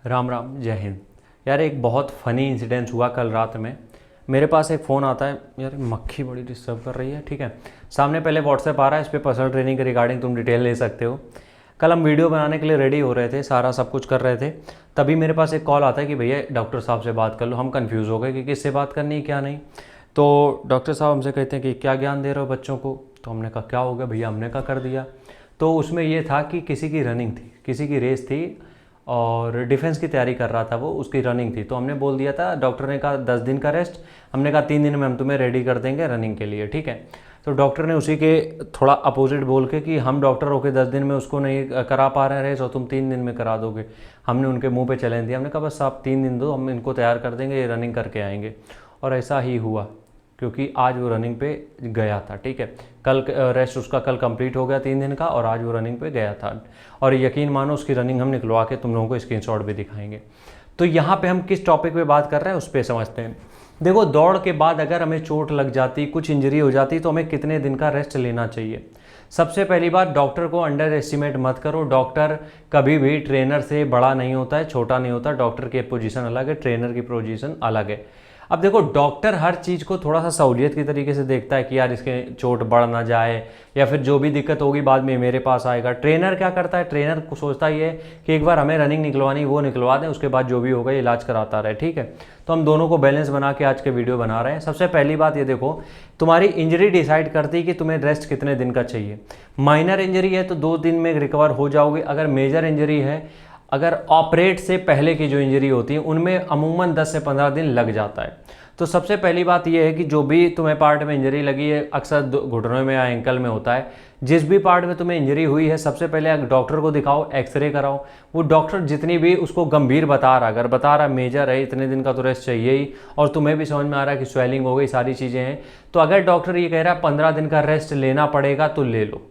राम राम, जय हिंद। यार एक बहुत फ़नी इंसिडेंस हुआ कल रात में। मेरे पास एक फ़ोन आता है, यार मक्खी बड़ी डिस्टर्ब कर रही है। ठीक है, सामने पहले व्हाट्सएप आ रहा है, इस पर पर्सनल ट्रेनिंग के रिगार्डिंग तुम डिटेल ले सकते हो। कल हम वीडियो बनाने के लिए रेडी हो रहे थे, सारा सब कुछ कर रहे थे, तभी मेरे पास एक कॉल आता है कि भैया डॉक्टर साहब से बात कर लो। हम कन्फ्यूज़ हो गए कि किससे बात करनी है क्या नहीं। तो डॉक्टर साहब हमसे कहते हैं कि क्या ज्ञान दे रहे हो बच्चों को। तो हमने कहा क्या हो गया भैया, हमने कहा कर दिया। तो उसमें ये था कि किसी की रनिंग थी, किसी की रेस थी और डिफेंस की तैयारी कर रहा था वो, उसकी रनिंग थी। तो हमने बोल दिया था, डॉक्टर ने कहा 10 दिन का रेस्ट, हमने कहा 3 दिन में हम तुम्हें रेडी कर देंगे रनिंग के लिए। ठीक है, तो डॉक्टर ने उसी के थोड़ा अपोजिट बोल के कि हम डॉक्टर होकर 10 दिन में उसको नहीं करा पा रहे हैं रेस और तुम 3 दिन में करा दोगे। हमने उनके मुंह पे चैलेंज दिया, हमने कहा बस आप 3 दिन दो, हम इनको तैयार कर देंगे, ये रनिंग करके आएंगे। और ऐसा ही हुआ, क्योंकि आज वो रनिंग पे गया था। ठीक है, कल रेस्ट उसका कल कंप्लीट हो गया 3 दिन का और आज वो रनिंग पे गया था। और यकीन मानो उसकी रनिंग हम निकलवा के तुम लोगों को स्क्रीनशॉट भी दिखाएंगे। तो यहाँ पे हम किस टॉपिक पे बात कर रहे हैं उस पर समझते हैं। देखो, दौड़ के बाद अगर हमें चोट लग जाती, कुछ इंजरी हो जाती, तो हमें कितने दिन का रेस्ट लेना चाहिए। सबसे पहली बात, डॉक्टर को अंडर एस्टिमेट मत करो। डॉक्टर कभी भी ट्रेनर से बड़ा नहीं होता है, छोटा नहीं होता। डॉक्टर की पोजीशन अलग है, ट्रेनर की पोजीशन अलग है। अब देखो, डॉक्टर हर चीज़ को थोड़ा सा सहूलियत की तरीके से देखता है कि यार इसके चोट बढ़ ना जाए या फिर जो भी दिक्कत होगी बाद में मेरे पास आएगा। ट्रेनर क्या करता है, ट्रेनर को सोचता ही है कि एक बार हमें रनिंग निकलवानी, वो निकलवा दें, उसके बाद जो भी होगा इलाज कराता रहे। ठीक है, तो हम दोनों को बैलेंस बना के आज के वीडियो बना रहे हैं। सबसे पहली बात ये देखो, तुम्हारी इंजरी डिसाइड करती है कि तुम्हें रेस्ट कितने दिन का चाहिए। माइनर इंजरी है तो 2 दिन में रिकवर हो जाओगे। अगर मेजर इंजरी है, अगर ऑपरेट से पहले की जो इंजरी होती है उनमें अमूमन 10 से 15 दिन लग जाता है। तो सबसे पहली बात यह है कि जो भी तुम्हें पार्ट में इंजरी लगी है, अक्सर घुटनों में या एंकल में होता है, जिस भी पार्ट में तुम्हें इंजरी हुई है, सबसे पहले डॉक्टर को दिखाओ, एक्सरे कराओ। वो डॉक्टर जितनी भी उसको गंभीर बता रहा, अगर बता रहा मेजर है, इतने दिन का तो रेस्ट चाहिए ही, और तुम्हें भी समझ में आ रहा है कि स्वेलिंग हो गई, सारी चीज़ें हैं, तो अगर डॉक्टर ये कह रहा है 15 दिन का रेस्ट लेना पड़ेगा तो ले लो।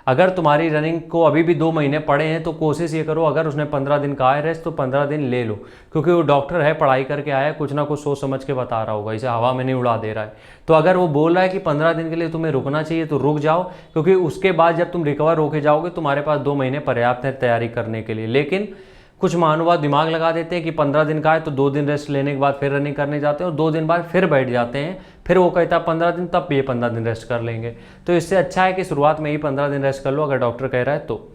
अगर तुम्हारी रनिंग को अभी भी 2 महीने पड़े हैं तो कोशिश ये करो, अगर उसने 15 दिन कहा है रेस्ट तो 15 दिन ले लो, क्योंकि वो डॉक्टर है, पढ़ाई करके आया है, कुछ ना कुछ सोच समझ के बता रहा होगा, इसे हवा में नहीं उड़ा दे रहा है। तो अगर वो बोल रहा है कि 15 दिन के लिए तुम्हें रुकना चाहिए तो रुक जाओ, क्योंकि उसके बाद जब तुम रिकवर होके जाओगे तुम्हारे पास 2 महीने पर्याप्त है तैयारी करने के लिए। लेकिन कुछ महानुभाव दिमाग लगा देते हैं कि 15 दिन का है तो 2 दिन रेस्ट लेने के बाद फिर रनिंग करने जाते हैं और 2 दिन बाद फिर बैठ जाते हैं। फिर वो कहता है 15 दिन, तब ये 15 दिन रेस्ट कर लेंगे। तो इससे अच्छा है कि शुरुआत में ही 15 दिन रेस्ट कर लो, अगर डॉक्टर कह रहा है तो।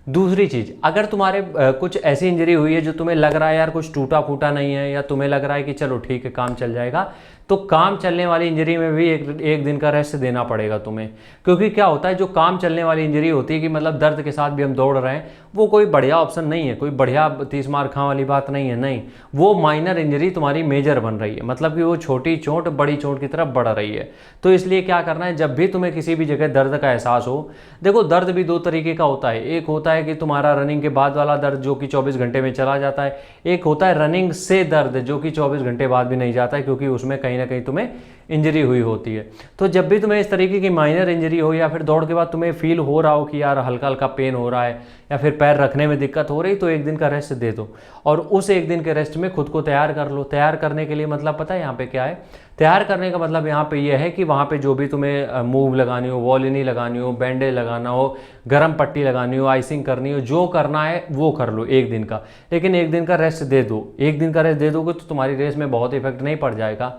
दूसरी चीज़, अगर तुम्हारे कुछ ऐसी इंजरी हुई है जो तुम्हें लग रहा है यार कुछ टूटा फूटा नहीं है, या तुम्हें लग रहा है कि चलो ठीक है काम चल जाएगा, तो काम चलने वाली इंजरी में भी एक दिन का रेस्ट देना पड़ेगा तुम्हें। क्योंकि क्या होता है, जो काम चलने वाली इंजरी होती है कि मतलब दर्द के साथ भी हम दौड़ रहे हैं, वो कोई बढ़िया ऑप्शन नहीं है, कोई बढ़िया 30 मार खा वाली बात नहीं है। नहीं, वो माइनर इंजरी तुम्हारी मेजर बन रही है, मतलब कि वो छोटी चोट बड़ी चोट की तरफ बढ़ रही है। तो इसलिए क्या करना है, जब भी तुम्हें किसी भी जगह दर्द का एहसास हो, देखो दर्द भी 2 तरीके का होता है। एक होता है कि तुम्हारा रनिंग के बाद वाला दर्द जो कि 24 घंटे में चला जाता है, एक होता है रनिंग से दर्द जो कि 24 घंटे बाद भी नहीं जाता है, क्योंकि उसमें कहीं ना कहीं तुम्हें इंजरी हुई होती है। तो जब भी तुम्हें इस तरीके की माइनर इंजरी हो या फिर दौड़ के बाद तुम्हें फील हो रहा हो कि यार हल्का हल्का पेन हो रहा है या फिर पैर रखने में दिक्कत हो रही, तो 1 दिन का रेस्ट दे दो और उस 1 दिन के रेस्ट में खुद को तैयार कर लो। तैयार करने के लिए मतलब पता है यहाँ पे क्या है, तैयार करने का मतलब यहाँ पे यह है कि वहाँ पे जो भी तुम्हें मूव लगानी हो, वॉलिनी लगानी हो, बैंडेज लगाना हो, गर्म पट्टी लगानी हो, आइसिंग करनी हो, जो करना है वो कर लो 1 दिन का। लेकिन 1 दिन का रेस्ट दे दो। 1 दिन का रेस्ट दे दोगे तो तुम्हारी रेस में बहुत इफेक्ट नहीं पड़ जाएगा।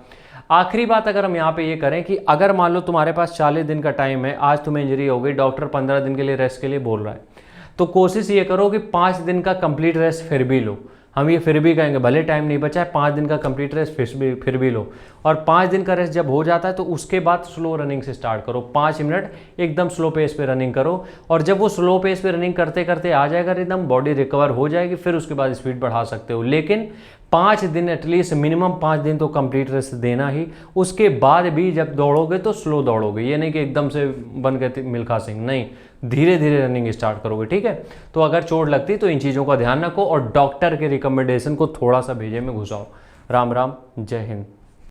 आखिरी बात अगर हम यहाँ पे ये करें कि अगर मान लो तुम्हारे पास 40 दिन का टाइम है, आज तुम्हें इंजरी हो गई, डॉक्टर 15 दिन के लिए रेस्ट के लिए बोल रहा है, तो कोशिश ये करो कि 5 दिन का कंप्लीट रेस्ट फिर भी लो। हम ये फिर भी कहेंगे, भले टाइम नहीं बचा है, 5 दिन का कंप्लीट रेस्ट फिर भी लो। और 5 दिन का रेस्ट जब हो जाता है तो उसके बाद स्लो रनिंग से स्टार्ट करो। 5 मिनट एकदम स्लो पेस पे रनिंग करो, और जब वो स्लो पेस पे रनिंग करते करते आ जाएगा रिदम, बॉडी रिकवर हो जाएगी, फिर उसके बाद स्पीड बढ़ा सकते हो। लेकिन 5 दिन एटलीस्ट, मिनिमम 5 दिन तो कंप्लीट रेस्ट देना ही। उसके बाद भी जब दौड़ोगे तो स्लो दौड़ोगे, ये नहीं कि एकदम से बन गए मिल्खा सिंह, नहीं, धीरे धीरे रनिंग स्टार्ट करोगे। ठीक है, तो अगर चोट लगती तो इन चीज़ों का ध्यान रखो और डॉक्टर के रिकमेंडेशन को थोड़ा सा भेजे में घुसाओ। राम राम, जय हिंद।